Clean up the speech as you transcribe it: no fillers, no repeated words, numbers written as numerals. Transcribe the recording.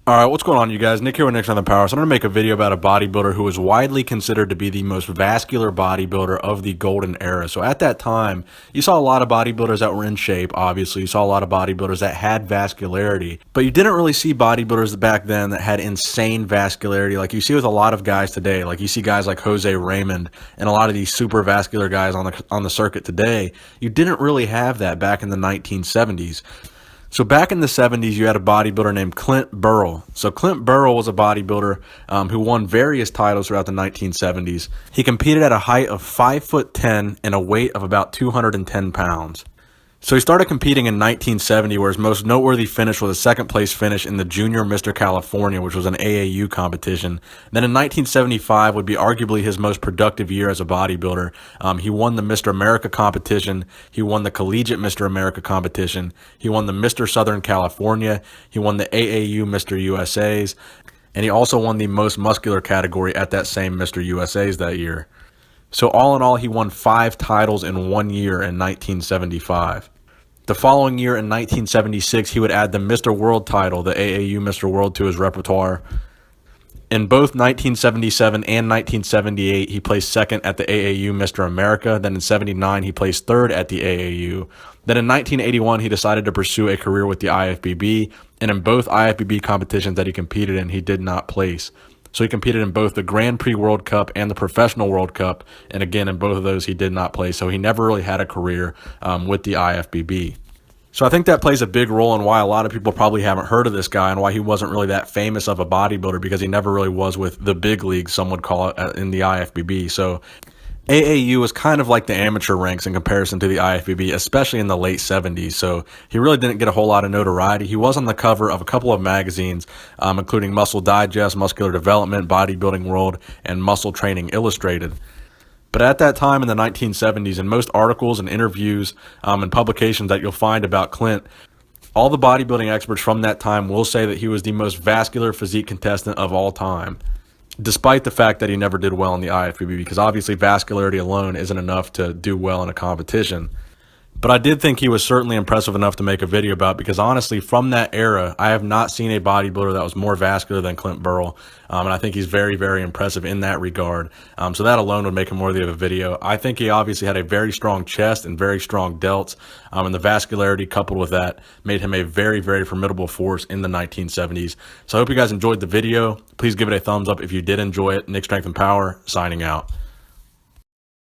Alright, what's going on, you guys? Nick here with Nick's on the Power. So I'm going to make a video about a bodybuilder who was widely considered to be the most vascular bodybuilder of the golden era. So at that time, you saw a lot of bodybuilders that were in shape, obviously. You saw a lot of bodybuilders that had vascularity. But you didn't really see bodybuilders back then that had insane vascularity like you see with a lot of guys today. Like you see guys like Jose Raymond and a lot of these super vascular guys on the circuit today. You didn't really have that back in the 1970s. So back in the 70s, you had a bodybuilder named Clint Beyerle. So Clint Beyerle was a bodybuilder who won various titles throughout the 1970s. He competed at a height of 5'10" and a weight of about 210 pounds. So he started competing in 1970, where his most noteworthy finish was a second place finish in the Junior Mr. California, which was an AAU competition. Then in 1975 would be arguably his most productive year as a bodybuilder. He won the Mr. America competition. He won the Collegiate Mr. America competition. He won the Mr. Southern California. He won the AAU Mr. USA's. And he also won the most muscular category at that same Mr. USA's that year. So all in all, he won 5 titles in 1 year in 1975. The following year in 1976, he would add the Mr. World title, the AAU Mr. World, to his repertoire. In both 1977 and 1978, he placed second at the AAU Mr. America. Then in 79, he placed third at the AAU. Then in 1981, he decided to pursue a career with the IFBB. And in both IFBB competitions that he competed in, he did not place. So he competed in both the Grand Prix World Cup and the Professional World Cup. And again, in both of those, he did not play. So he never really had a career with the IFBB. So I think that plays a big role in why a lot of people probably haven't heard of this guy and why he wasn't really that famous of a bodybuilder, because he never really was with the big league, some would call it, in the IFBB. So AAU was kind of like the amateur ranks in comparison to the IFBB, especially in the late 70s. So he really didn't get a whole lot of notoriety. He was on the cover of a couple of magazines, including Muscle Digest, Muscular Development, Bodybuilding World, and Muscle Training Illustrated. But at that time in the 1970s, in most articles and interviews and publications that you'll find about Clint, all the bodybuilding experts from that time will say that he was the most vascular physique contestant of all time, despite the fact that he never did well in the IFBB, because obviously vascularity alone isn't enough to do well in a competition. But I did think he was certainly impressive enough to make a video about, because honestly, from that era, I have not seen a bodybuilder that was more vascular than Clint Beyerle. And I think he's very, very impressive in that regard. So that alone would make him worthy of a video. I think he obviously had a very strong chest and very strong delts. And the vascularity coupled with that made him a very, very formidable force in the 1970s. So I hope you guys enjoyed the video. Please give it a thumbs up if you did enjoy it. Nick Strength and Power, signing out.